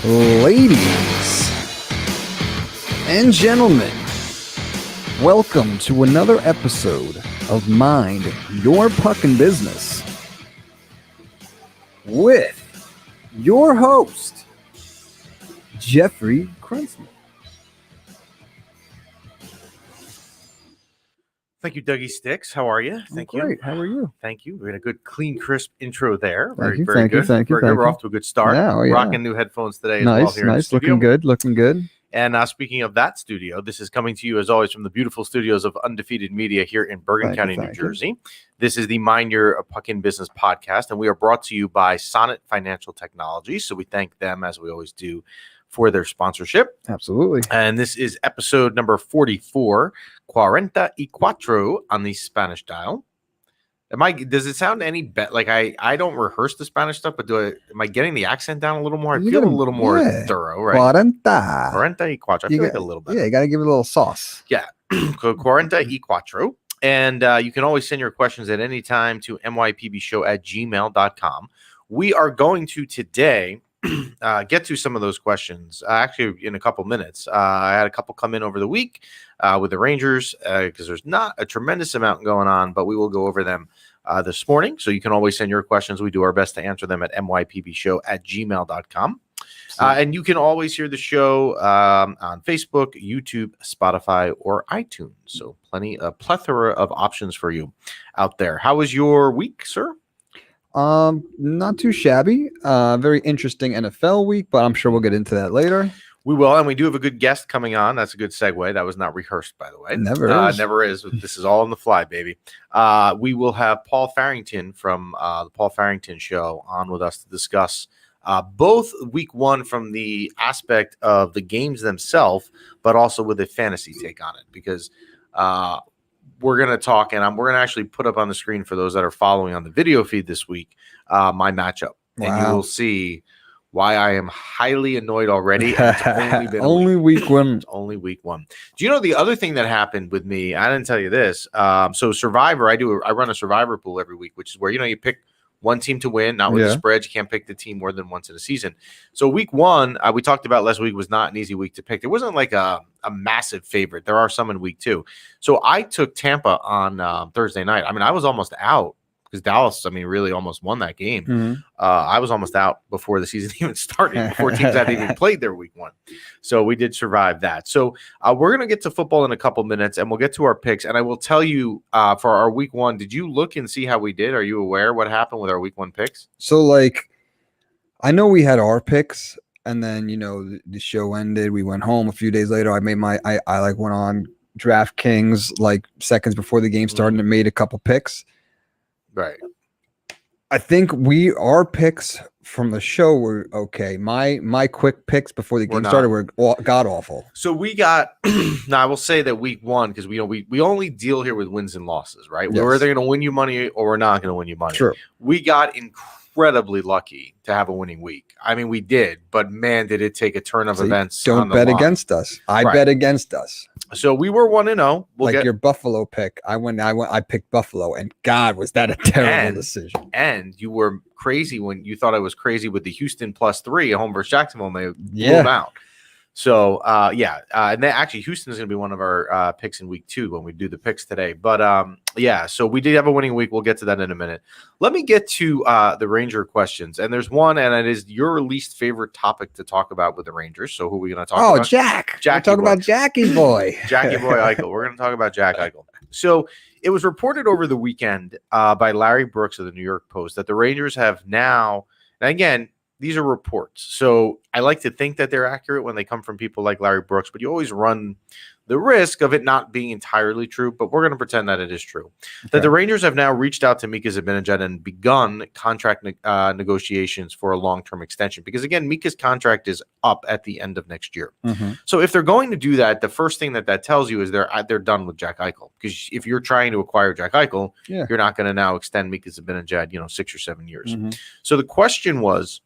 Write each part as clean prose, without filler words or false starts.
Ladies and gentlemen, welcome to another episode of Mind Your Puckin' Business with your host, Jeffrey Krunsman. Thank you, Dougie Sticks. How are you? Thank you. Great. How are you? Thank you. We had a good, clean, crisp intro there. Very good. Thank you. We're off to a good start. Yeah, Rocking new headphones today as well here in the Nice. studio. Looking good. And speaking of that studio, this is coming to you, as always, from the beautiful studios of Undefeated Media here in Bergen County, New Jersey. This is the Mind Your Puckin' Business podcast, and we are brought to you by Sonnet Financial Technology. So we thank them, as we always do, for their sponsorship. Absolutely. And this is episode number 44, 44 on the Spanish dial. Does it sound any better? Like I don't rehearse the Spanish stuff, but am I getting the accent down a little more? I feel a little more thorough, right? 44. I feel like a little better. Yeah, you got to give it a little sauce. Yeah. 44. And you can always send your questions at any time to mypbshow@gmail.com. We are going to today get to some of those questions actually in a couple minutes. I had a couple come in over the week with the Rangers because there's not a tremendous amount going on, but we will go over them this morning. So you can always send your questions. We do our best to answer them at mypbshow@gmail.com. And you can always hear the show on Facebook, YouTube, Spotify, or iTunes. So a plethora of options for you out there. How was your week, sir? Not too shabby. Very interesting NFL week, but I'm sure we'll get into that later. We will, and we do have a good guest coming on. That's a good segue. That was not rehearsed, by the way. Never is. This is all on the fly, baby. We will have Paul Farrington from the Paul Farrington Show on with us to discuss both week one from the aspect of the games themselves, but also with a fantasy take on it, because we're going to talk, and we're going to actually put up on the screen for those that are following on the video feed this week, my matchup. Wow. And you will see why I am highly annoyed already. It's only been only week one. It's only week one. Do you know the other thing that happened with me? I didn't tell you this. So Survivor, I run a Survivor pool every week, which is where, you pick one team to win, not with the spreads. You can't pick the team more than once in a season. So week one, we talked about last week, was not an easy week to pick. There wasn't like a massive favorite. There are some in week two. So I took Tampa on Thursday night. I mean, I was almost out because Dallas, really almost won that game. Mm-hmm. I was almost out before the season even started, before teams had even played their week one. So we did survive that. So we're going to get to football in a couple minutes, and we'll get to our picks. And I will tell you for our week one, did you look and see how we did? Are you aware what happened with our week one picks? So, I know we had our picks, and then, the show ended. We went home a few days later. I made I went on DraftKings seconds before the game started and made a couple picks. Right. I think our picks from the show were okay. My quick picks before the game started were god awful. So we got now I will say that week one, because we only deal here with wins and losses, right? Yes. We're either going to win you money or we're not going to win you money. True. We got incredibly lucky to have a winning week. We did, but man, did it take a turn of events. Don't bet against us. I bet against us. So we were 1-0. Your Buffalo pick. I picked Buffalo, and God, was that a terrible decision. And you were crazy when you thought I was crazy with the Houston +3 at home versus Jacksonville, and they blew them out. So, and then actually Houston is going to be one of our picks in week two when we do the picks today. But, so we did have a winning week. We'll get to that in a minute. Let me get to the Ranger questions. And there's one, and it is your least favorite topic to talk about with the Rangers. So who are we going to talk about? Oh, Jack. We're talking about Jackie Boy. Jackie Boy Eichel. We're going to talk about Jack Eichel. So it was reported over the weekend by Larry Brooks of the New York Post that the Rangers have now, and again, these are reports. So I like to think that they're accurate when they come from people like Larry Brooks, but you always run the risk of it not being entirely true, but we're going to pretend that it is true. Okay. That the Rangers have now reached out to Mika Zibanejad and begun contract negotiations for a long-term extension. Because, again, Mika's contract is up at the end of next year. Mm-hmm. So if they're going to do that, the first thing that tells you is they're done with Jack Eichel. Because if you're trying to acquire Jack Eichel, you're not going to now extend Mika Zibanejad, 6 or 7 years. Mm-hmm. So the question was,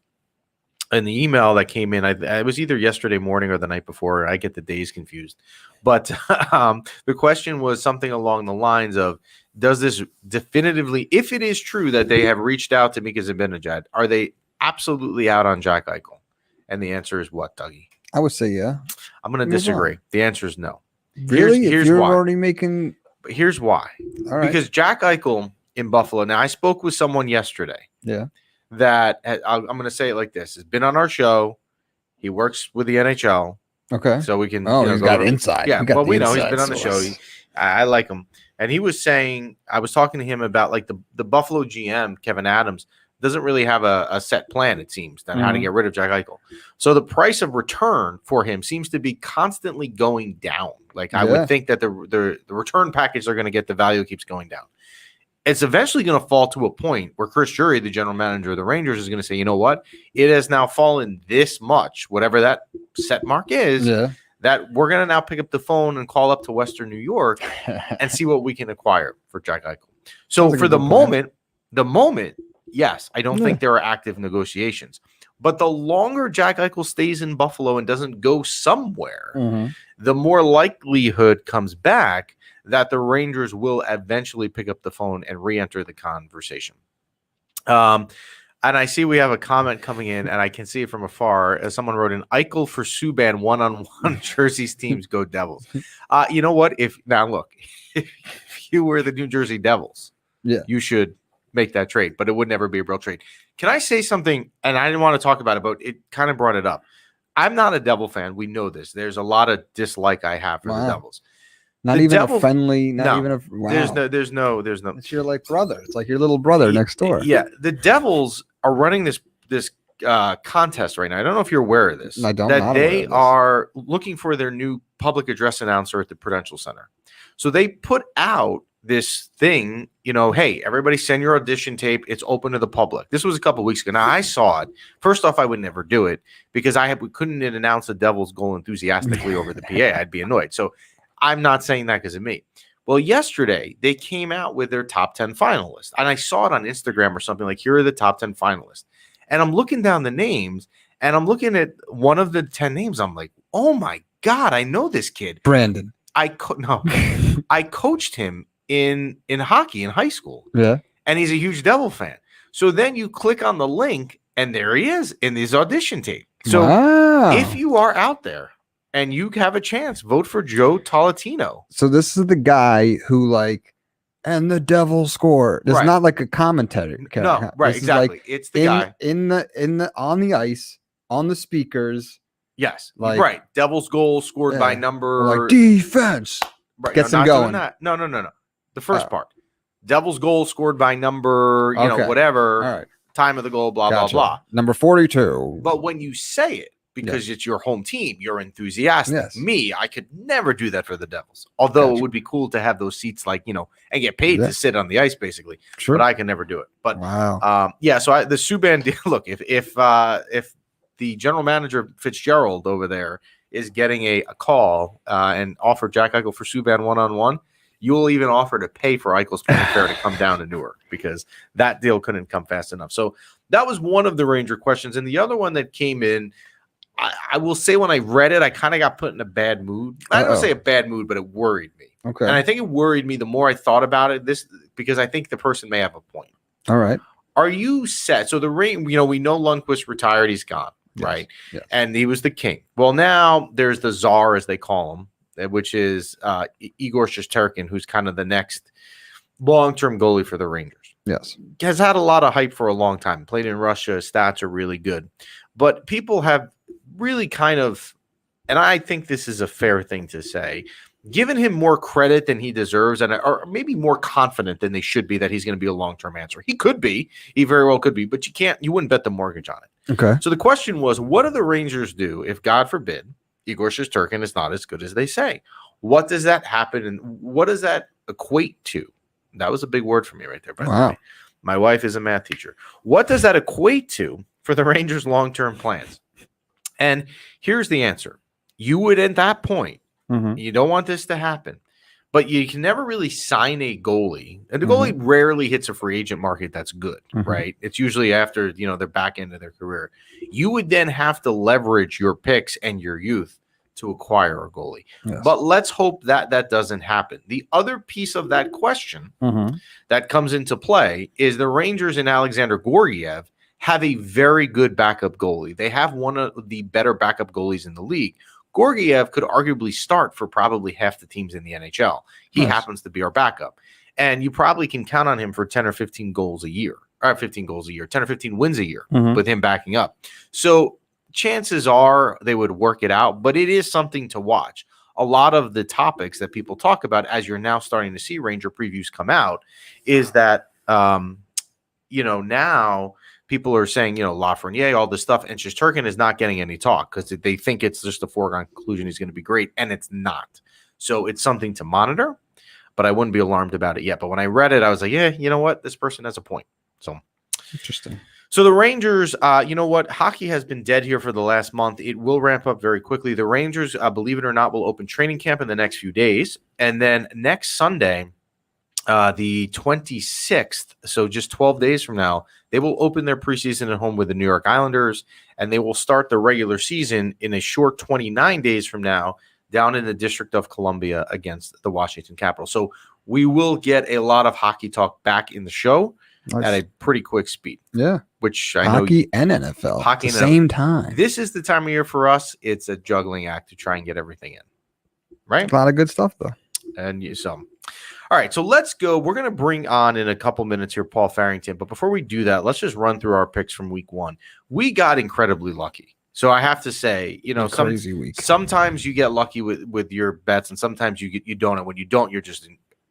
And the email that came in, I was either yesterday morning or the night before. I get the days confused. But the question was something along the lines of, does this definitively, if it is true that they have reached out to Mika Zibanejad, are they absolutely out on Jack Eichel? And the answer is what, Dougie? I would say yeah. I'm going to disagree. The answer is no. Really? Here's if you're why. already making... But here's why. All right. Because Jack Eichel in Buffalo, now I spoke with someone yesterday. Yeah. That I'm going to say it like this: has been on our show. He works with the NHL. Okay. So we can. He's got inside. Yeah, but we know he's been on the show. I like him, and he was saying, I was talking to him about like the Buffalo GM Kevin Adams doesn't really have a set plan. It seems that how to get rid of Jack Eichel. So the price of return for him seems to be constantly going down. Like I would think that the return package they're going to get, the value keeps going down. It's eventually going to fall to a point where Chris Drury, the general manager of the Rangers, is going to say, you know what? It has now fallen this much, whatever that set mark is, that we're going to now pick up the phone and call up to Western New York and see what we can acquire for Jack Eichel. So for the moment, yes, I don't think there are active negotiations. But the longer Jack Eichel stays in Buffalo and doesn't go somewhere, the more likelihood comes back that the Rangers will eventually pick up the phone and re-enter the conversation. And I see we have a comment coming in, and I can see it from afar. As someone wrote in, Eichel for Subban one-on-one jerseys teams go Devils. You know what? If you were the New Jersey Devils, you should make that trade, but it would never be a real trade. Can I say something? And I didn't want to talk about it, but it kind of brought it up. I'm not a Devil fan. We know this. There's a lot of dislike I have for the Devils. Not the even Devil, a friendly, not no, even a wow. There's no. It's your like brother. It's like your little brother next door. Yeah, the Devils are running this contest right now. I don't know if you're aware of this. I don't. That they are looking for their new public address announcer at the Prudential Center. So they put out this thing, hey, everybody send your audition tape. It's open to the public. This was a couple of weeks ago. Now I saw it. First off, I would never do it because we couldn't announce the Devils goal enthusiastically over the PA. I'd be annoyed. So I'm not saying that because of me. Well, yesterday they came out with their top 10 finalists, and I saw it on Instagram or something like, here are the top 10 finalists. And I'm looking down the names, and I'm looking at one of the 10 names. I'm like, oh my God, I know this kid. Brandon. I coached him in hockey in high school. Yeah. And he's a huge Devil fan. So then you click on the link, and there he is in his audition tape. So if you are out there, and you have a chance, vote for Joe Tolentino. So this is the guy who and the Devil score. It's not like a commentary. No, right, exactly. It's the guy on the ice, on the speakers. Yes, right. Devil's goal scored by number defense. Right, gets them going. No. The first part. Devil's goal scored by number, whatever. All right. Time of the goal, blah, blah, blah. Number 42. But when you say it, because it's your home team, you're enthusiastic. Yes. Me, I could never do that for the Devils. Although it would be cool to have those seats, and get paid to sit on the ice, basically. Sure. But I can never do it. But wow. So the Subban deal. Look, if the general manager Fitzgerald over there is getting a call and offer Jack Eichel for Subban one-on-one, you will even offer to pay for Eichel's transfer to come down to Newark because that deal couldn't come fast enough. So that was one of the Ranger questions, and the other one that came in. I will say when I read it, I kind of got put in a bad mood. I don't say a bad mood, but it worried me. Okay. And I think it worried me the more I thought about it, because I think the person may have a point. All right. Are you set? So the ring, we know Lundqvist retired, he's gone, right? Yes. And he was the king. Well, now there's the czar, as they call him, which is Igor Shesterkin, who's kind of the next long-term goalie for the Rangers. Yes. Has had a lot of hype for a long time. Played in Russia, his stats are really good. But people have really kind of, and I think this is a fair thing to say, given him more credit than he deserves, or maybe more confident than they should be that he's going to be a long-term answer. He could be. He very well could be, but you wouldn't bet the mortgage on it. Okay. So the question was, what do the Rangers do if, God forbid, Igor Shesterkin is not as good as they say? What does that happen, and what does that equate to? That was a big word for me right there, by the way. My wife is a math teacher. What does that equate to for the Rangers' long-term plans? And here's the answer. You would, at that point, you don't want this to happen, but you can never really sign a goalie. And the goalie rarely hits a free agent market that's good, right? It's usually after, their back end of their career. You would then have to leverage your picks and your youth to acquire a goalie. Yes. But let's hope that that doesn't happen. The other piece of that question that comes into play is the Rangers and Alexander Gorgiev have a very good backup goalie. They have one of the better backup goalies in the league. Gorgiev could arguably start for probably half the teams in the NHL. He happens to be our backup. And you probably can count on him for 10 or 15 goals a year, or 15 goals a year, 10 or 15 wins a year with him backing up. So chances are they would work it out, but it is something to watch. A lot of the topics that people talk about, as you're now starting to see Ranger previews come out, is that, now people are saying, Lafreniere, all this stuff, and Shesterkin is not getting any talk because they think it's just a foregone conclusion he's going to be great, and it's not. So it's something to monitor, but I wouldn't be alarmed about it yet. But when I read it, I was like, yeah, you know what? This person has a point. So interesting. So the Rangers, hockey has been dead here for the last month. It will ramp up very quickly. The Rangers, believe it or not, will open training camp in the next few days. And then next Sunday, the 26th, so just 12 days from now, they will open their preseason at home with the New York Islanders, and they will start the regular season in a short 29 days from now down in the District of Columbia against the Washington Capitals. So we will get a lot of hockey talk back in the show at a pretty quick speed. Yeah. Which I know hockey and NFL at the same time. This is the time of year for us. It's a juggling act to try and get everything in. Right? A lot of good stuff, though. And some. All right, so let's go. We're going to bring on in a couple minutes here Paul Farrington. But before we do that, let's just run through our picks from week one. We got incredibly lucky. So I have to say, crazy week. Sometimes you get lucky with your bets, and sometimes you don't. And when you don't, you're just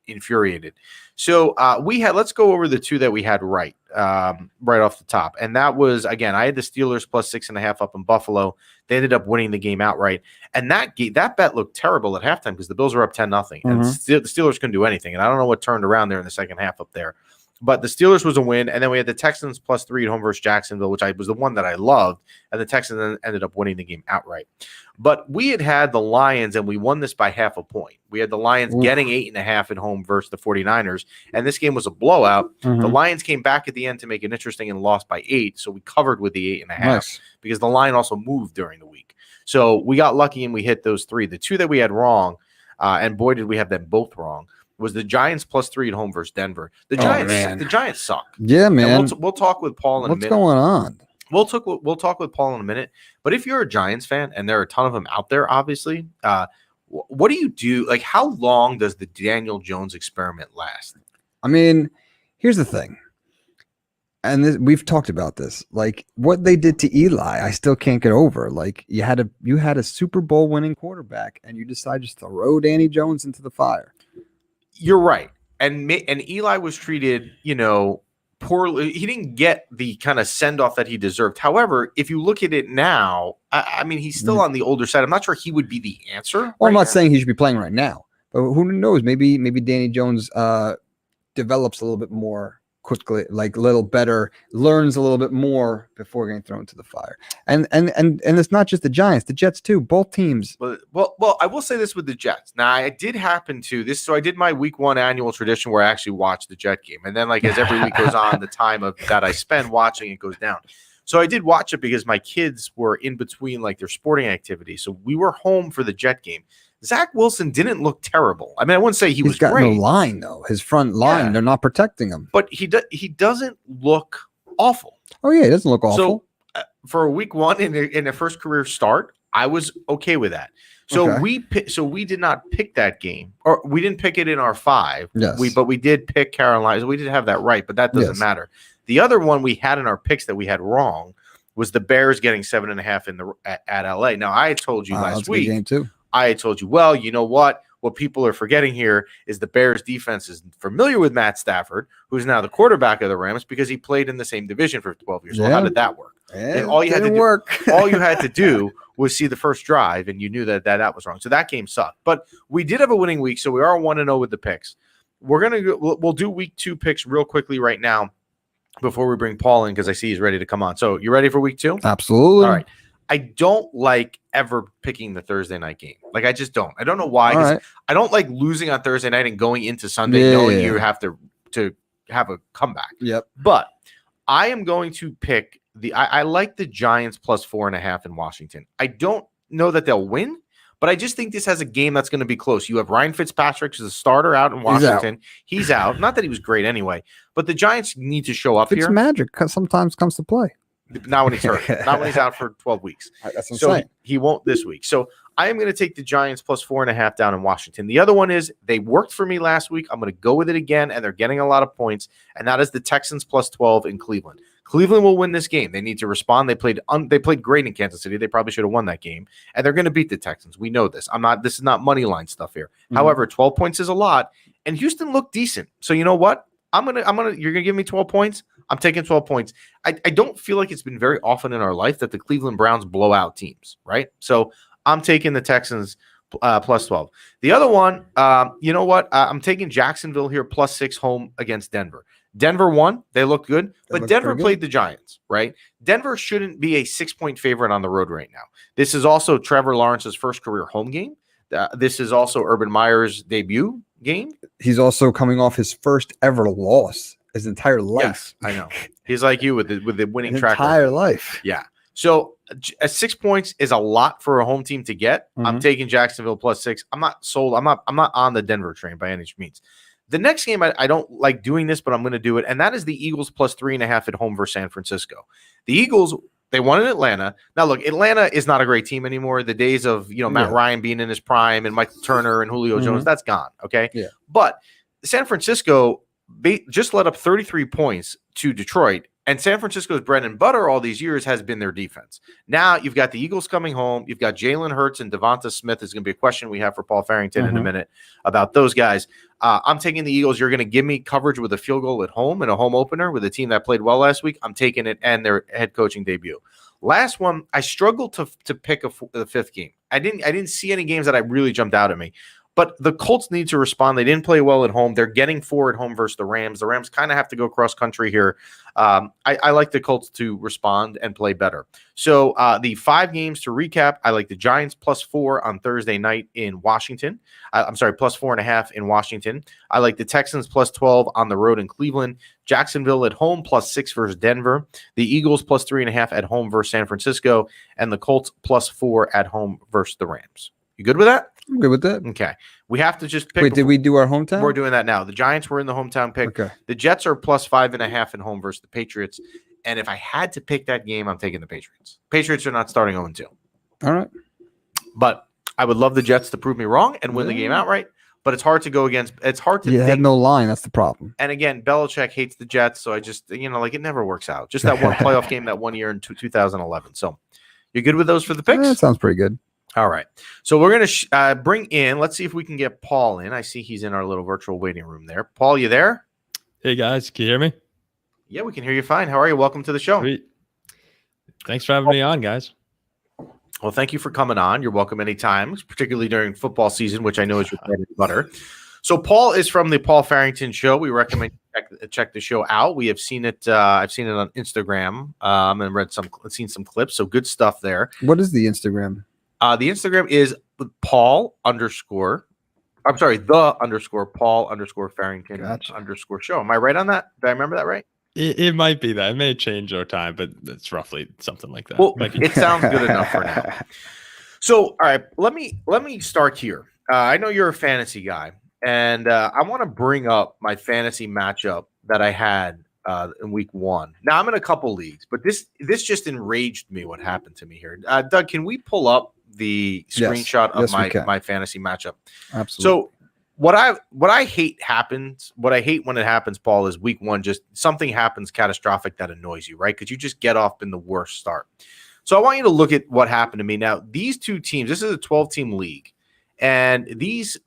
infuriated. So let's go over the two that we had right off the top. And that was, again, I had the Steelers plus 6.5 up in Buffalo. They ended up winning the game outright. And that bet looked terrible at halftime because the Bills were up 10-0. And the Steelers couldn't do anything. And I don't know what turned around there in the second half up there. But the Steelers was a win. And then we had the Texans plus 3 at home versus Jacksonville, which was the one that I loved. And the Texans ended up winning the game outright. But we had the Lions, and we won this by half a point. We had the Lions getting 8.5 at home versus the 49ers. And this game was a blowout. The Lions came back at the end to make it interesting and lost by 8. So we covered with the 8.5 because the line also moved during the week. So we got lucky and we hit those 3. The 2 that we had wrong, and boy, did we have them both wrong, was the Giants plus 3 at home versus Denver. The Giants suck. Yeah, man. We'll talk with Paul in a minute. What's going on? We'll talk with Paul in a minute. But if you're a Giants fan, and there are a ton of them out there, obviously, what do you do? Like, how long does the Daniel Jones experiment last? I mean, here's the thing. And we've talked about this. Like, what they did to Eli, I still can't get over. Like, you had a Super Bowl winning quarterback, and you decided just to throw Danny Jones into the fire. You're right. And Eli was treated, poorly. He didn't get the kind of send-off that he deserved. However, if you look at it now, I mean, he's still on the older side. I'm not sure he would be the answer. Well, I'm not saying he should be playing right now. But who knows? Maybe Danny Jones develops a little bit more quickly, like a little better, learns a little bit more before getting thrown to the fire. And it's not just the Giants, the Jets too, both teams. Well, I will say this with the Jets. Now, I did happen to this, so I did my week 1 annual tradition where I actually watched the Jet game, and then like as every week goes on, the time of that I spend watching it goes down. So I did watch it because my kids were in between like their sporting activities, so we were home for the Jet game. Zach Wilson didn't look terrible. I mean, I wouldn't say he was great. He's got no line, though. His front line, they're not protecting him. But he doesn't look awful. Oh, yeah, he doesn't look awful. So for a week 1 in the first career start, I was okay with that. So we did not pick that game, or we didn't pick it in our 5. Yes. But we did pick Carolina. We did have that right, but that doesn't matter. The other one we had in our picks that we had wrong was the Bears getting 7.5 at LA. Now, I had told you last week. Game too. I had told you, well, you know what? What people are forgetting here is the Bears defense is familiar with Matt Stafford, who's now the quarterback of the Rams because he played in the same division for 12 years. Yeah. Well, how did that work? And all you had to all you had to do was see the first drive, and you knew that was wrong. So that game sucked. But we did have a winning week, so we are 1-0 with the picks. We'll do week 2 picks real quickly right now before we bring Paul in because I see he's ready to come on. So you ready for week 2? Absolutely. All right. I don't like ever picking the Thursday night game. Like, I just don't. I don't know why. 'Cause right. I don't like losing on Thursday night and going into Sunday knowing you have to have a comeback. Yep. But I am going to pick I like the Giants plus 4.5 in Washington. I don't know that they'll win, but I just think this has a game that's going to be close. You have Ryan Fitzpatrick as a starter out in Washington. He's out. Not that he was great anyway, but the Giants need to show up here. Magic sometimes comes to play. Not when he's hurt. Not when he's out for 12 weeks. That's what so I'm saying. he won't this week. So I am going to take the Giants plus 4.5 down in Washington. The other one is they worked for me last week. I'm going to go with it again, and they're getting a lot of points, and that is the Texans plus 12 in Cleveland. Cleveland will win this game. They need to respond. They played great in Kansas City. They probably should have won that game, and they're going to beat the Texans. We know this. This is not money line stuff here. Mm-hmm. However, 12 points is a lot, and Houston looked decent. So you know what? You're gonna give me 12 points. I'm taking 12 points. I don't feel like it's been very often in our life that the Cleveland Browns blow out teams, right? So I'm taking the Texans plus 12. The other one, you know what? I'm taking Jacksonville here plus 6 home against Denver. Denver won. They looked good, but Denver played the Giants, right? Denver shouldn't be a 6-point favorite on the road right now. This is also Trevor Lawrence's first career home game. This is also Urban Meyer's debut game. He's also coming off his first ever loss his entire life. Yes, I know. He's like you with the winning track record. Entire life. Yeah. So 6 points is a lot for a home team to get. Mm-hmm. I'm taking Jacksonville plus 6. I'm not sold. I'm not on the Denver train by any means. The next game, I don't like doing this, but I'm going to do it, and that is the Eagles plus 3.5 at home versus San Francisco. The Eagles, they won in Atlanta. Now, look, Atlanta is not a great team anymore. The days of Matt Ryan being in his prime and Michael Turner and Julio Jones, that's gone. Okay, yeah. But San Francisco just let up 33 points to Detroit. And San Francisco's bread and butter all these years has been their defense. Now you've got the Eagles coming home. You've got Jalen Hurts and Devonta Smith is going to be a question we have for Paul Farrington in a minute about those guys. I'm taking the Eagles. You're going to give me coverage with a field goal at home in a home opener with a team that played well last week. I'm taking it and their head coaching debut. Last one, I struggled to pick the fifth game. I didn't see any games that I really jumped out at me. But the Colts need to respond. They didn't play well at home. They're getting 4 at home versus the Rams. The Rams kind of have to go cross country here. I like the Colts to respond and play better. So the 5 games to recap, I like the Giants plus 4 on Thursday night in Washington. Plus 4.5 in Washington. I like the Texans plus 12 on the road in Cleveland. Jacksonville at home plus 6 versus Denver. The Eagles plus 3.5 at home versus San Francisco. And the Colts plus 4 at home versus the Rams. You good with that? I'm good with that. Okay. We have to just pick. Wait, did we do our hometown? We're doing that now. The Giants were in the hometown pick. Okay. The Jets are plus 5.5 at home versus the Patriots. And if I had to pick that game, I'm taking the Patriots. Patriots are not starting 0-2. All right. But I would love the Jets to prove me wrong and win the game outright. But it's hard to go against. It's hard to. You had no line. That's the problem. And again, Belichick hates the Jets. So I just, it never works out. Just that one playoff game that one year in 2011. So you're good with those for the picks? That sounds pretty good. All right. So we're going to bring in, let's see if we can get Paul in. I see he's in our little virtual waiting room there. Paul, you there? Hey, guys. Can you hear me? Yeah, we can hear you fine. How are you? Welcome to the show. Sweet. Thanks for having me on, guys. Well, thank you for coming on. You're welcome anytime, particularly during football season, which I know is your bread and butter. So Paul is from the Paul Farrington Show. We recommend you check the show out. We have seen it. I've seen it on Instagram and seen some clips. So good stuff there. What is the Instagram? The Instagram is the Paul Farrington _ show. Am I right on that? Did I remember that right? It might be that. It may change over time, but it's roughly something like that. Well, it sounds good enough for now. So, all right, let me start here. I know you're a fantasy guy, and I want to bring up my fantasy matchup that I had in week 1. Now I'm in a couple leagues, but this just enraged me. What happened to me here, Doug? Can we pull up the screenshot of my fantasy matchup? Absolutely. So what I hate happens. What I hate when it happens, Paul, is week 1. Just something happens catastrophic that annoys you, right? Because you just get off in the worst start. So I want you to look at what happened to me. Now these 2 teams. This is a 12-team league, and these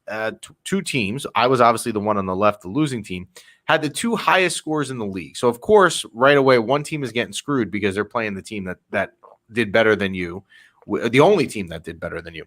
2 teams. I was obviously the one on the left, the losing team, had the 2 highest scores in the league. So, of course, right away, one team is getting screwed because they're playing the team that did better than you, the only team that did better than you.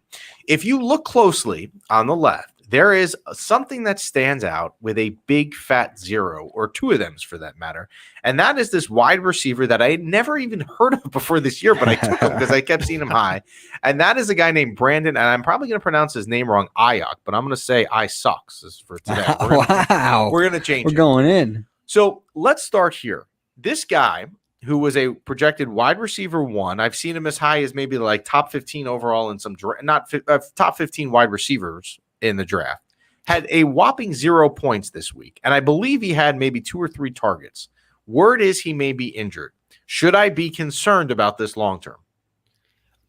If you look closely on the left, there is something that stands out with a big fat zero, or two of them for that matter. And that is this wide receiver that I had never even heard of before this year, but I took him because I kept seeing him high. And that is a guy named Brandon, and I'm probably going to pronounce his name wrong, Ayuk, but I'm going to say I sucks for today. We're going to change it. We're going in. So let's start here. This guy, who was a projected wide receiver 1, I've seen him as high as maybe like top 15 overall in some top 15 wide receivers in the draft, had a whopping 0 points this week. And I believe he had maybe 2 or 3 targets. Word is he may be injured. Should I be concerned about this long term?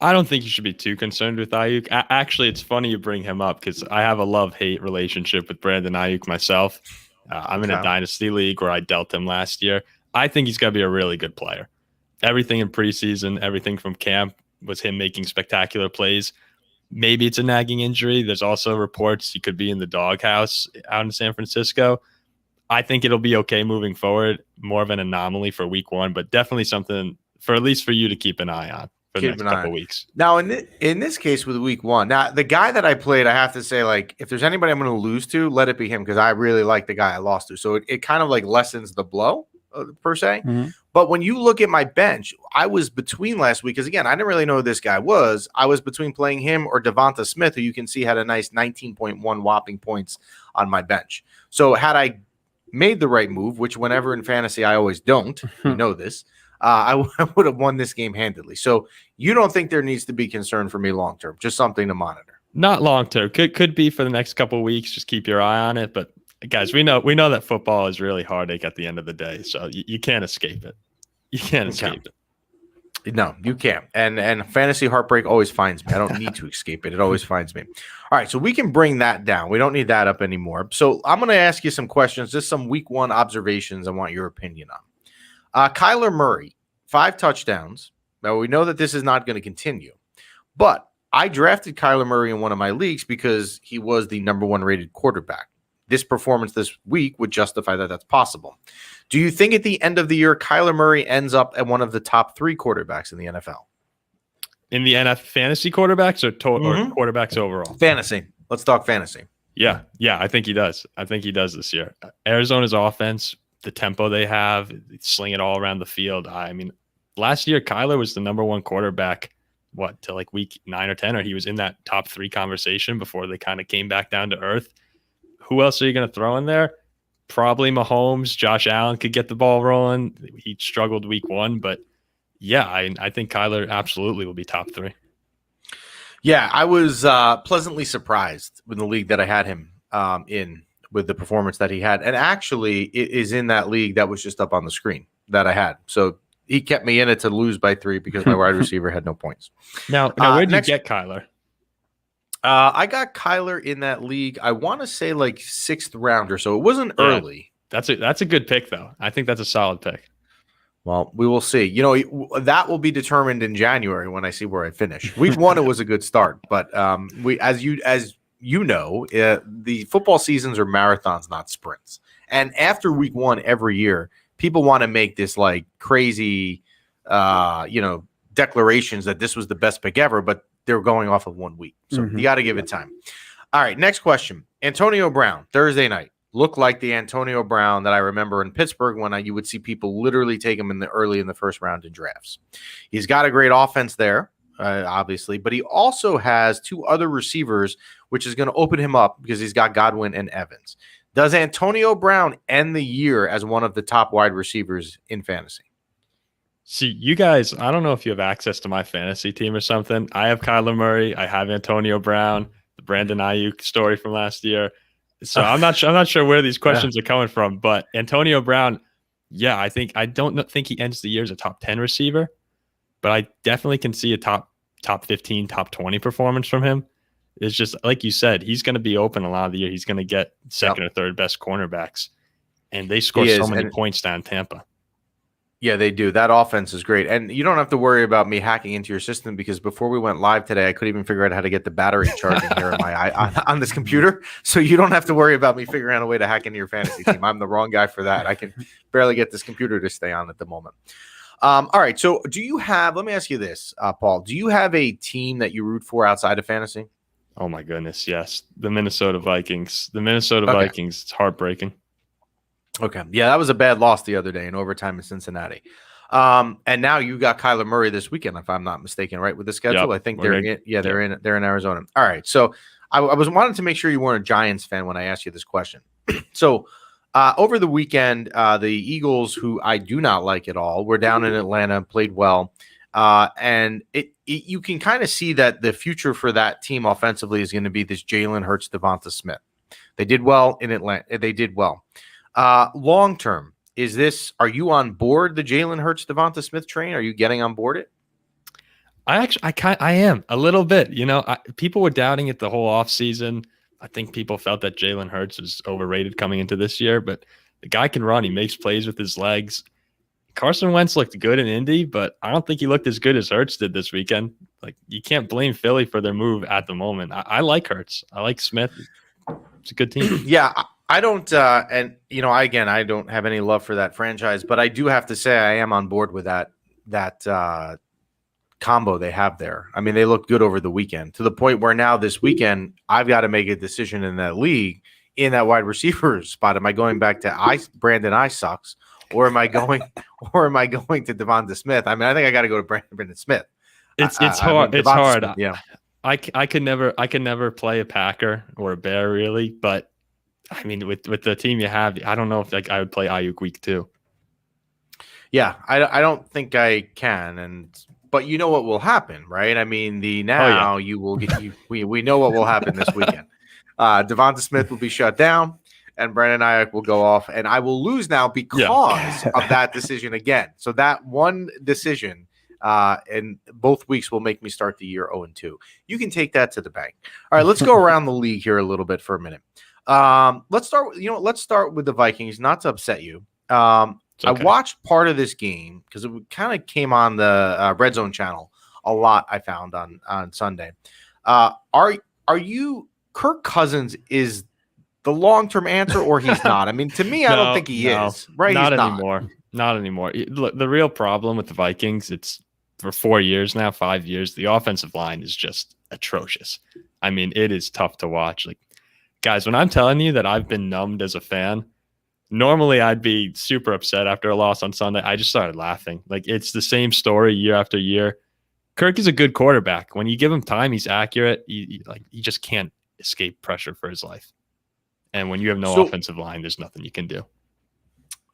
I don't think you should be too concerned with Ayuk. Actually, it's funny you bring him up because I have a love-hate relationship with Brandon Ayuk myself. I'm in a dynasty league where I dealt him last year. I think he's going to be a really good player. Everything in preseason, everything from camp was him making spectacular plays. Maybe it's a nagging injury. There's also reports he could be in the doghouse out in San Francisco. I think it'll be okay moving forward. More of an anomaly for week 1, but definitely something for at least for you to keep an eye on for the next couple weeks. Now, in this case with week 1, now the guy that I played, I have to say, like, if there's anybody I'm going to lose to, let it be him because I really like the guy I lost to. So it kind of like lessens the blow per se. Mm-hmm. But when you look at my bench, I was between last week because, again, I didn't really know who this guy was. I was between playing him or Devonta Smith, who you can see had a nice 19.1 whopping points on my bench. So had I made the right move, which whenever in fantasy I always don't, you know this, I would have won this game handily. So you don't think there needs to be concern for me long term, just something to monitor? Not long term. Could be for the next couple of weeks. Just keep your eye on it. But guys, we know that football is really heartache at the end of the day, so you can't escape it. You can't escape it. No, you can't. And fantasy heartbreak always finds me. I don't need to escape it. It always finds me. All right, so we can bring that down. We don't need that up anymore. So I'm going to ask you some questions, just some week 1 observations I want your opinion on. Kyler Murray, 5 touchdowns. Now, we know that this is not going to continue, but I drafted Kyler Murray in one of my leagues because he was the number 1 rated quarterback. This performance this week would justify that that's possible. Do you think at the end of the year, Kyler Murray ends up at one of the top 3 quarterbacks in the NFL? In the NFL fantasy quarterbacks or quarterbacks overall? Fantasy. Let's talk fantasy. Yeah, I think he does. I think he does this year. Arizona's offense, the tempo they have, sling it all around the field. I mean, last year, Kyler was the number 1 quarterback, till like week 9 or 10, or he was in that top 3 conversation before they kind of came back down to earth. Who else are you going to throw in there? Probably Mahomes. Josh Allen could get the ball rolling. He struggled week 1, but yeah, I think Kyler absolutely will be top 3. Yeah, I was pleasantly surprised with the league that I had him in with the performance that he had. And actually, it is in that league that was just up on the screen that I had. So he kept me in it to lose by 3 because my wide receiver had no points. Now where did you get Kyler? I got Kyler in that league. I want to say like 6th round or so. It wasn't early. That's a good pick, though. I think that's a solid pick. Well, we will see. You know, that will be determined in January when I see where I finish. Week 1, it was a good start, but as you know, the football seasons are marathons, not sprints. And after week 1 every year, people want to make this like crazy, declarations that this was the best pick ever, but they're going off of 1 week. So you got to give it time. All right, next question. Antonio Brown, Thursday night. Looked like the Antonio Brown that I remember in Pittsburgh when you would see people literally take him early in the first round in drafts. He's got a great offense there, obviously, but he also has 2 other receivers, which is going to open him up because he's got Godwin and Evans. Does Antonio Brown end the year as one of the top wide receivers in fantasy? See, you guys, I don't know if you have access to my fantasy team or something. I have Kyler Murray. I have Antonio Brown, the Brandon Ayuk story from last year. So I'm not sure where these questions are coming from. But Antonio Brown, yeah, I don't think he ends the year as a top 10 receiver, but I definitely can see a top 15, top 20 performance from him. It's just like you said, he's going to be open a lot of the year. He's going to get second or third best cornerbacks, and they score so many points down Tampa. Yeah, they do. That offense is great. And you don't have to worry about me hacking into your system because before we went live today, I couldn't even figure out how to get the battery charging here on this computer. So you don't have to worry about me figuring out a way to hack into your fantasy team. I'm the wrong guy for that. I can barely get this computer to stay on at the moment. All right. So let me ask you this, Paul, do you have a team that you root for outside of fantasy? Oh my goodness, yes. The Minnesota Vikings. Vikings, it's heartbreaking. Okay. Yeah, that was a bad loss the other day in overtime in Cincinnati. And now you got Kyler Murray this weekend, if I'm not mistaken, right? With the schedule. Yep. I think they're in Arizona. All right. So I was wanting to make sure you weren't a Giants fan when I asked you this question. So over the weekend, the Eagles, who I do not like at all, were down in Atlanta, played well. And you can kind of see that the future for that team offensively is going to be this Jalen Hurts, Devonta Smith. They did well in Atlanta. They did well. Long term, are you on board the Jalen Hurts, Devonta Smith train? Are you getting on board it? I am a little bit. People were doubting it the whole offseason. I think people felt that Jalen Hurts was overrated coming into this year, but the guy can run. He makes plays with his legs. Carson Wentz looked good in Indy, but I don't think he looked as good as Hurts did this weekend. Like, you can't blame Philly for their move at the moment. I like Hurts. I like Smith. It's a good team. Yeah, I don't, I don't have any love for that franchise, but I do have to say I am on board with that combo they have there. I mean, they looked good over the weekend to the point where now this weekend I've got to make a decision in that league in that wide receiver spot. Am I going back to Brandon I sucks, or am I going to Devonta Smith? I mean, I think I got to go to Brandon Smith. It's hard. It's hard. Smith, yeah. I could never play a Packer or a Bear really, but I mean, with the team you have, I don't know if I would play Ayuk week 2. Yeah, I don't think I can, but you know what will happen, right? I mean, you will get we know what will happen this weekend. Devonta Smith will be shut down, and Brandon Ayuk will go off, and I will lose now because of that decision again. So that one decision in both weeks will make me start the year 0-2. You can take that to the bank. All right, let's go around the league here a little bit for a minute. Let's start with the Vikings, not to upset you. Okay. I watched part of this game because it kind of came on the Red Zone channel a lot. I found on Sunday. Are you Kirk Cousins is the long-term answer, or he's not? I mean, to me, I don't think he is. Right? Not anymore. Not anymore. Look, the real problem with the Vikings, it's for 4 years now, 5 years. The offensive line is just atrocious. I mean, it is tough to watch. Like, guys, when I'm telling you that I've been numbed as a fan, normally I'd be super upset after a loss on Sunday. I just started laughing. Like, it's the same story year after year. Kirk is a good quarterback. When you give him time, he's accurate. He just can't escape pressure for his life. And when you have no offensive line, there's nothing you can do.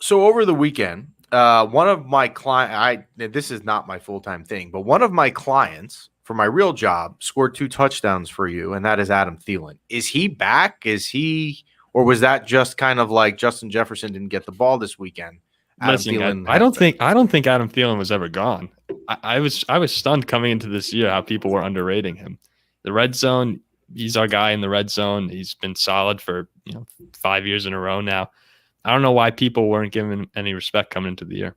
So over the weekend, one of my clients, this is not my full-time thing, but one of my clients for my real job scored 2 touchdowns for you, and that is Adam Thielen. Is he back? Or was that just kind of like Justin Jefferson didn't get the ball this weekend? Listen, I don't think Adam Thielen was ever gone. I was stunned coming into this year how people were underrating him. The red zone, he's our guy in the red zone. He's been solid for 5 years in a row now. I don't know why people weren't giving him any respect coming into the year.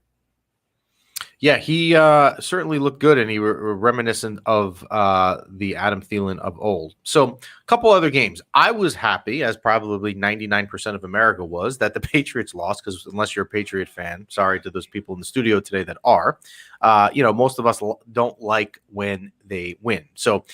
Yeah, he certainly looked good, and he were reminiscent of the Adam Thielen of old. So a couple other games. I was happy, as probably 99% of America was, that the Patriots lost, because unless you're a Patriot fan, sorry to those people in the studio today that are, most of us don't like when they win. So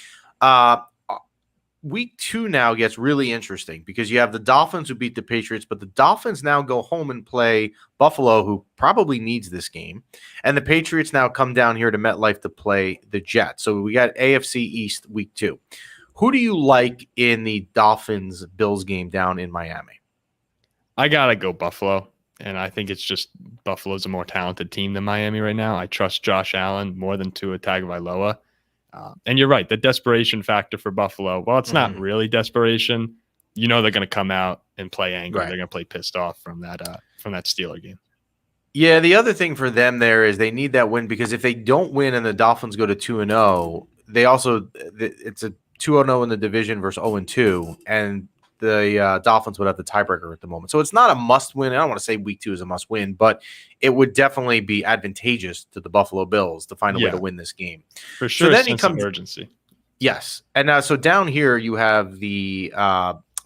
week 2 now gets really interesting because you have the Dolphins who beat the Patriots, but the Dolphins now go home and play Buffalo, who probably needs this game. And the Patriots now come down here to MetLife to play the Jets. So we got AFC East week 2. Who do you like in the Dolphins-Bills game down in Miami? I got to go Buffalo. And I think it's just Buffalo's a more talented team than Miami right now. I trust Josh Allen more than Tua Tagovailoa. And you're right, the desperation factor for Buffalo, well, it's not really desperation. They're going to come out and play angry. Right. They're going to play pissed off from that Steeler game. Yeah, the other thing for them there is they need that win, because if they don't win and the Dolphins go to 2-0, it's a 2-0 in the division versus 0-2, and the Dolphins would have the tiebreaker at the moment. So it's not a must win. I don't want to say week 2 is a must win, but it would definitely be advantageous to the Buffalo Bills to find a way to win this game. For sure. So then urgency. Yes. And so down here you have the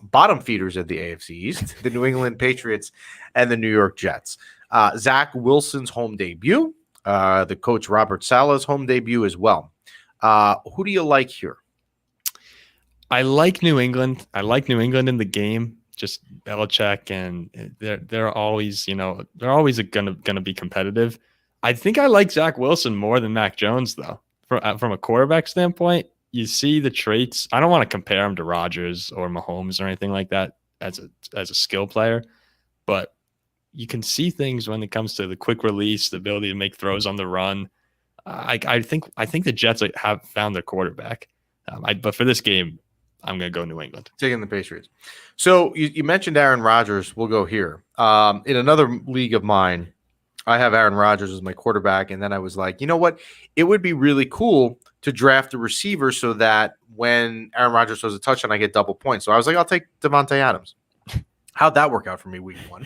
bottom feeders of the AFC East, the New England Patriots and the New York Jets. Zach Wilson's home debut, the coach Robert Saleh's home debut as well. Who do you like here? I like New England. I like New England in the game. Just Belichick, and they're always, they're always gonna be competitive. I think I like Zach Wilson more than Mac Jones, though. From a quarterback standpoint, you see the traits. I don't want to compare him to Rodgers or Mahomes or anything like that as a skill player, but you can see things when it comes to the quick release, the ability to make throws on the run. I think the Jets have found their quarterback. But for this game, I'm going to go New England. Taking the Patriots. So you mentioned Aaron Rodgers. We'll go here. In another league of mine, I have Aaron Rodgers as my quarterback. And then I was like, you know what? It would be really cool to draft a receiver so that when Aaron Rodgers throws a touchdown, I get double points. So I was like, I'll take Devontae Adams. How'd that work out for me week one?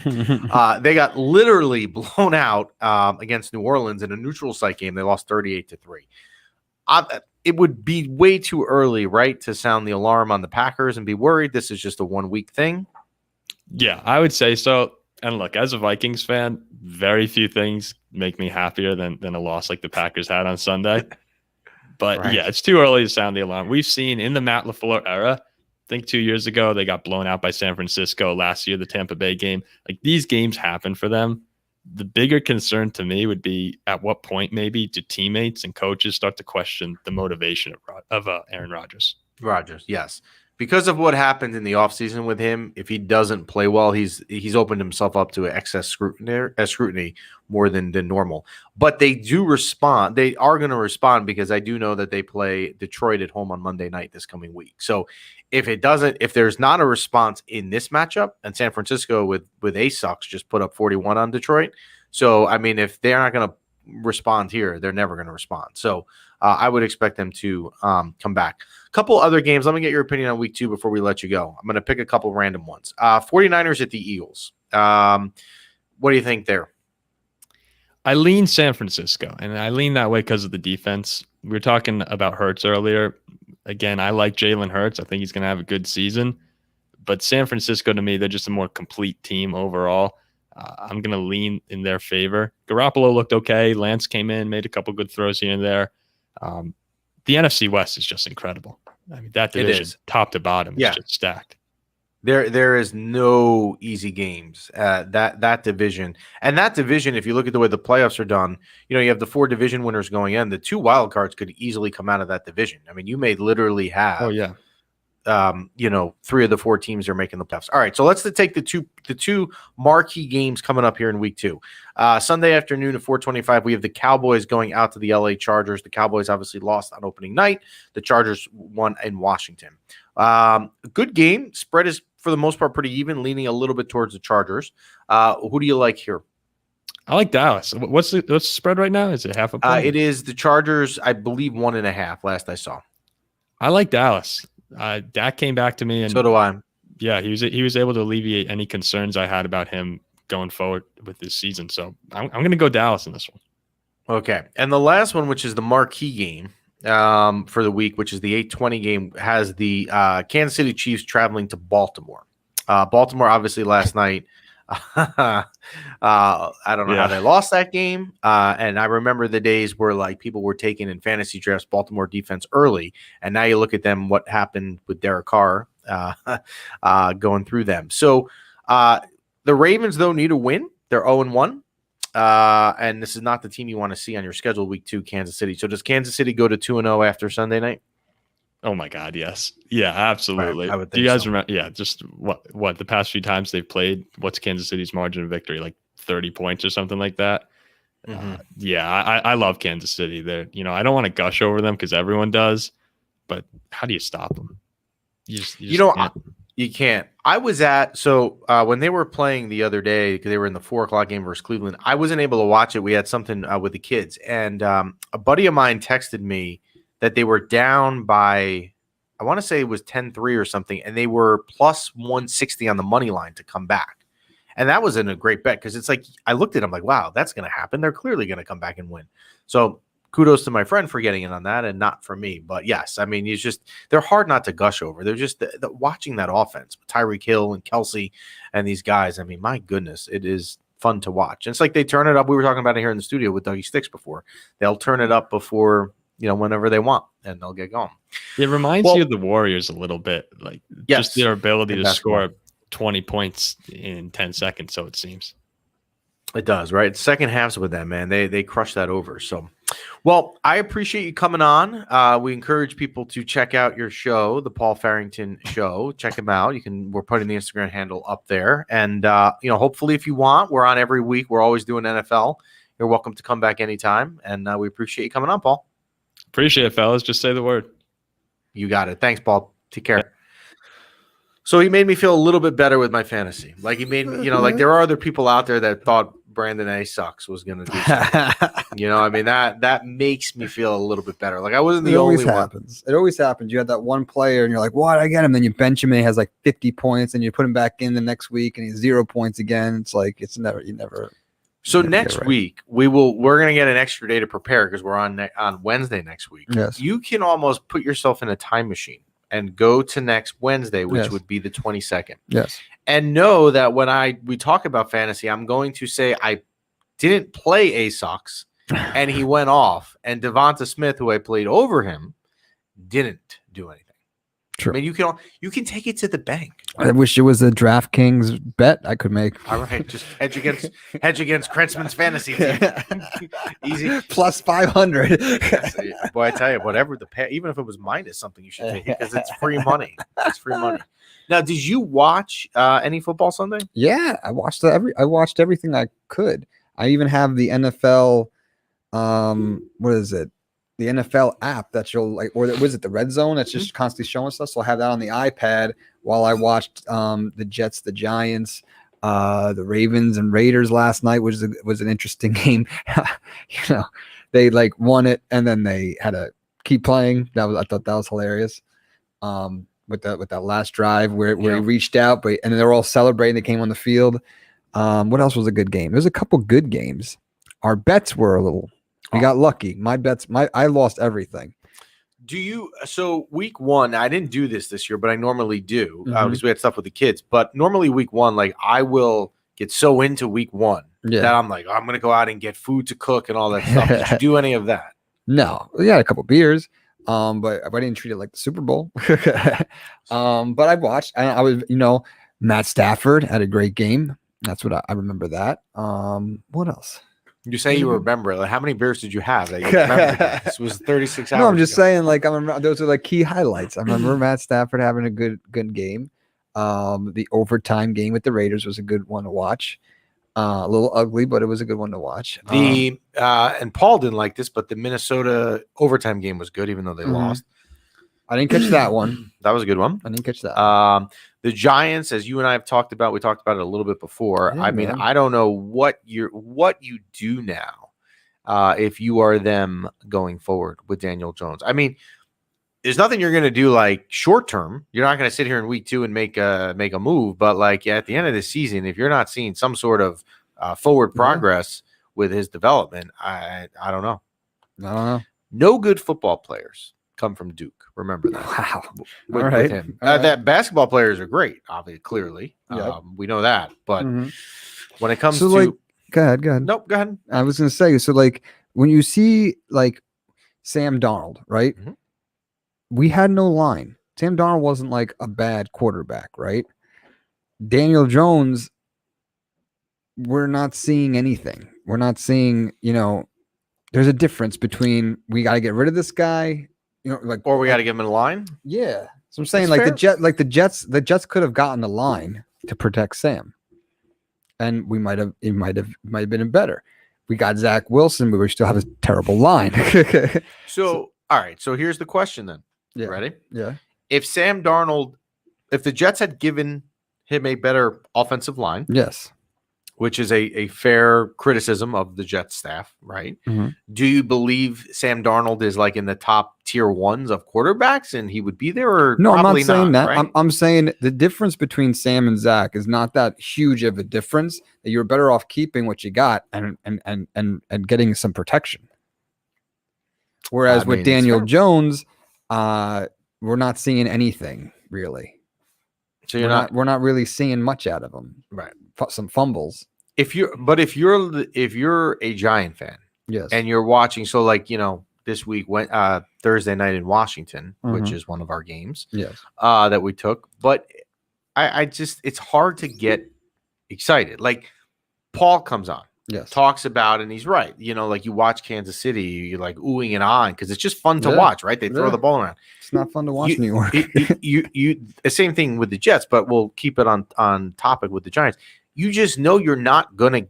They got literally blown out against New Orleans in a neutral site game. They lost 38-3. It would be way too early, right, to sound the alarm on the Packers and be worried this is just a 1 week thing. Yeah, I would say so. And look, as a Vikings fan, very few things make me happier than a loss like the Packers had on Sunday. But right. Yeah, it's too early to sound the alarm. We've seen in the Matt LaFleur era, I think 2 years ago, they got blown out by San Francisco. Last year, the Tampa Bay game. Like, these games happen for them. The bigger concern to me would be at what point maybe do teammates and coaches start to question the motivation of Aaron Rodgers. Rodgers, yes. Because of what happened in the offseason with him, if he doesn't play well, he's opened himself up to excess scrutiny more than normal. But they do respond. They are going to respond because I do know that they play Detroit at home on Monday night this coming week. So if there's not a response in this matchup, and San Francisco with Ace Sox just put up 41 on Detroit. So, I mean, if they're not going to respond here, they're never going to respond. So I would expect them to come back. A couple other games. Let me get your opinion on week 2 before we let you go. I'm going to pick a couple random ones. 49ers at the Eagles. What do you think there? I lean San Francisco, and I lean that way because of the defense. We were talking about Hurts earlier. Again, I like Jalen Hurts. I think he's going to have a good season. But San Francisco, to me, they're just a more complete team overall. I'm going to lean in their favor. Garoppolo looked okay. Lance came in, made a couple good throws here and there. The NFC West is just incredible. I mean, that division, top to bottom, is just stacked. There is no easy games that division. And that division, if you look at the way the playoffs are done, you have the 4 division winners going in. The 2 wild cards could easily come out of that division. I mean, you may literally have 3 of the 4 teams are making the playoffs. All right, so let's take the two marquee games coming up here in week 2. Sunday afternoon at 4:25, we have the Cowboys going out to the LA Chargers. The Cowboys obviously lost on opening night. The Chargers won in Washington. Good game. Spread is, for the most part, pretty even, leaning a little bit towards the Chargers. Who do you like here? I like Dallas. What's the spread right now? Is it half a point? It is the Chargers, I believe, 1.5 last I saw. I like Dallas. Dak came back to me, and so do I. Yeah, he was able to alleviate any concerns I had about him going forward with this season. So I'm going to go Dallas in this one. Okay, and the last one, which is the marquee game for the week, which is the 8:20 game, has the Kansas City Chiefs traveling to Baltimore. Baltimore, obviously, last night. I don't know how they lost that game. And I remember the days where like people were taking in fantasy drafts Baltimore defense early, and now you look at them, what happened with Derek Carr going through them. So the Ravens, though, need a win. They're 0-1. And this is not the team you want to see on your schedule week 2, Kansas City. So does Kansas City go to 2-0 after Sunday night? Oh my God, yes. Yeah, absolutely. Right, I would think Do you guys remember? Yeah, just what the past few times they've played, what's Kansas City's margin of victory? Like 30 points or something like that. Mm-hmm. I love Kansas City. They're, I don't want to gush over them because everyone does, but how do you stop them? You can't. I was when they were playing the other day, because they were in the 4:00 game versus Cleveland, I wasn't able to watch it. We had something with the kids, and a buddy of mine texted me that they were down by, I want to say it was 10-3 or something, and they were plus 160 on the money line to come back. And that was a great bet, because it's like, I looked at them like, wow, that's going to happen. They're clearly going to come back and win. So kudos to my friend for getting in on that and not for me. But yes, I mean, they're hard not to gush over. They're just watching that offense with Tyreek Hill and Kelsey and these guys. I mean, my goodness, it is fun to watch. And it's like they turn it up. We were talking about it here in the studio with Dougie Sticks before. They'll turn it up before whenever they want, and they'll get going. It reminds you of the Warriors a little bit, like just their ability to score 20 points in 10 seconds. So it seems. It does, right? Second halves with them, man. They crush that over. So, well, I appreciate you coming on. We encourage people to check out your show, the Paul Farrington Show. Check him out. We're putting the Instagram handle up there, and hopefully, if you want, we're on every week. We're always doing NFL. You're welcome to come back anytime, and we appreciate you coming on, Paul. Appreciate it, fellas. Just say the word. You got it. Thanks, Paul. Take care. So he made me feel a little bit better with my fantasy. Like he made me, like there are other people out there that thought Brandon A. Sucks was going to do something. That makes me feel a little bit better. Like I wasn't the only one. It always happens. You had that one player and you're like, what? I get him. Then you bench him and he has like 50 points and you put him back in the next week and he's 0 points again. It's like, you never. So next week we're going to get an extra day to prepare because we're on Wednesday next week. Yes. You can almost put yourself in a time machine and go to next Wednesday, which would be the 22nd. Yes. And know that when we talk about fantasy, I'm going to say I didn't play A-Sox and he went off, and Devonta Smith, who I played over him, didn't do anything. True. I mean, you can take it to the bank. I wish it was a DraftKings bet I could make. All right, just hedge against Krentzman's fantasy team. Easy. Plus 500. Boy, I tell you, whatever even if it was minus something, you should take it because it's free money. It's free money. Now, did you watch any football Sunday? Yeah, I watched everything I could. I even have the NFL. What is it? The NFL app that you'll like, or was it the Red Zone that's just constantly showing stuff? So I'll have that on the iPad while I watched the Jets, the Giants, the Ravens and Raiders last night, which was an interesting game. They like won it and then they had to keep playing. I thought that was hilarious. With that last drive where he reached out, and then they were all celebrating. They came on the field. What else was a good game? There's a couple good games. Our bets were a little. We got lucky. My bets. I lost everything. So week one, I didn't do this year, but I normally do because we had stuff with the kids. But normally week one, like I will get so into week one that I'm like, I'm going to go out and get food to cook and all that stuff. Did you do any of that? No, we had a couple beers. But I didn't treat it like the Super Bowl. But I watched. I was, Matt Stafford had a great game. That's what I remember that. What else? You say you remember it. Like, how many beers did you have that you remember? This was 36 hours. No, I'm just ago. saying, like, I remember those are like key highlights. I remember Matt Stafford having a good game. The overtime game with the Raiders was a good one to watch. A little ugly, but it was a good one to watch. And Paul didn't like this, but the Minnesota overtime game was good, even though they lost. I didn't catch that one. That was a good one. I didn't catch that. The Giants, as you and I have talked about, we talked about it a little bit before. Yeah, I mean, I don't know what you do now if you are them going forward with Daniel Jones. I mean, there's nothing you're going to do like short term. You're not going to sit here in week 2 and make a move. But like at the end of the season, if you're not seeing some sort of forward progress with his development, I don't know. I don't know. No good football players come from Duke. Remember that. Wow. With him. That basketball players are great, obviously, clearly. Yep. We know that. But when it comes to like, go ahead. Nope, go ahead. I was going to say, so like when you see like Sam Darnold, right? Mm-hmm. We had no line. Sam Darnold wasn't like a bad quarterback, right? Daniel Jones, we're not seeing anything. We're not seeing, there's a difference between we got to get rid of this guy, or we got to give him a line. Yeah. So I'm saying That's like the Jets could have gotten the line to protect Sam. And it might have been better. We got Zach Wilson, but we still have a terrible line. So all right. So here's the question then. Yeah. Ready? Yeah. If the Jets had given him a better offensive line, yes, which is a fair criticism of the Jets staff, right? Mm-hmm. Do you believe Sam Darnold is like in the top tier ones of quarterbacks and he would be there? Or no, I'm not saying that. Right? I'm saying the difference between Sam and Zach is not that huge of a difference. That you're better off keeping what you got and getting some protection. Whereas with Daniel Jones, we're not seeing anything really. So we're not really seeing much out of him. Right. Some fumbles. If you're a Giant fan, yes, and you're watching, so like the this week, went Thursday night in Washington, which Mhm. is one of our games. Yes. That we took, but I just it's hard to get excited. Like Paul comes on, Yes. talks about, and he's right. You know, like you watch Kansas City, you're like oohing and ahhing because it's just fun to Yeah. watch, right? They throw Yeah. the ball around. It's not fun to watch New York. You the same thing with the Jets, but we'll keep it on topic with the Giants. You just know you're not gonna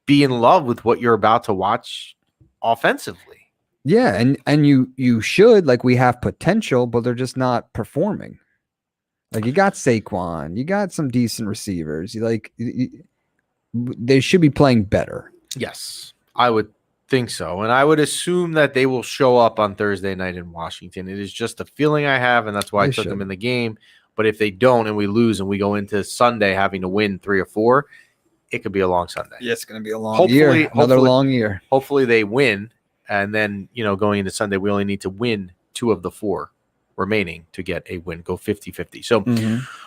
be in love with what you're about to watch offensively. Yeah, and you should, like, we have potential, but they're just not performing. Like, you got Saquon, you got some decent receivers. They should be playing better. Yes, I would think so, and I would assume that they will show up on Thursday night in Washington. It is just a feeling I have, and that's why I took them in the game. But if they don't, and we lose, and we go into Sunday having to win 3 or 4, it could be a long Sunday. Yeah, it's going to be a long year. Another long year. Hopefully they win, and then going into Sunday, we only need to win 2 of the 4 remaining to get a win. Go 50-50. So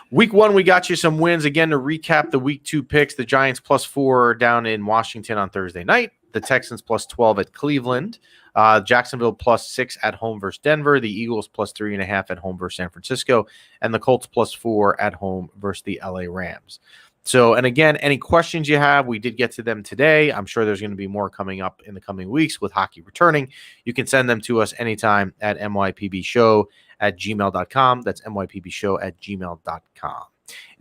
week 1, we got you some wins. Again, to recap the week 2 picks, the Giants +4 down in Washington on Thursday night. The Texans +12 at Cleveland. Jacksonville +6 at home versus Denver. The Eagles +3.5 at home versus San Francisco. And the Colts +4 at home versus the LA Rams. So, and again, any questions you have, we did get to them today. I'm sure there's going to be more coming up in the coming weeks with hockey returning. You can send them to us anytime at mypbshow@gmail.com. That's mypbshow@gmail.com.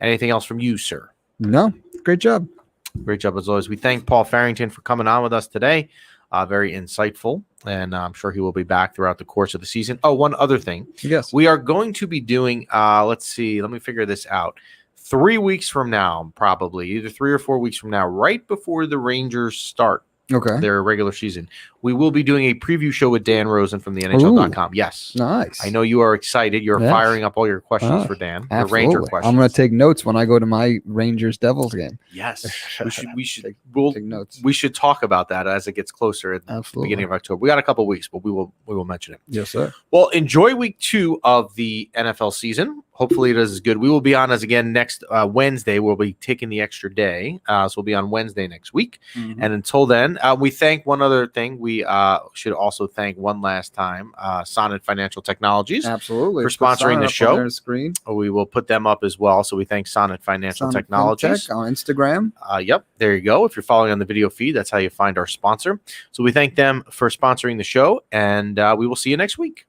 Anything else from you, sir? No. Great job. Great job as always. We thank Paul Farrington for coming on with us today. Very insightful, and I'm sure he will be back throughout the course of the season. Oh, one other thing. Yes. We are going to be doing, let's see, let me figure this out. 3 weeks from now, probably, either 3 or 4 weeks from now, right before the Rangers start their regular season, we will be doing a preview show with Dan Rosen from the NHL.com. Yes. Nice. I know you are excited. You're firing up all your questions for Dan. Absolutely. The Ranger questions. I'm going to take notes when I go to my Rangers-Devils game. Yes. We should take notes. We should talk about that as it gets closer at the beginning of October. We got a couple of weeks, but we will mention it. Yes, sir. Well, enjoy week 2 of the NFL season. Hopefully it is good. We will be on as again next Wednesday. We'll be taking the extra day. So we'll be on Wednesday next week. And until then, we thank one other thing. We should also thank one last time Sonnet Financial Technologies. Absolutely. For sponsoring the show. On screen. We will put them up as well. So we thank Sonnet Financial Technologies. On Instagram. Yep. There you go. If you're following on the video feed, that's how you find our sponsor. So we thank them for sponsoring the show. And we will see you next week.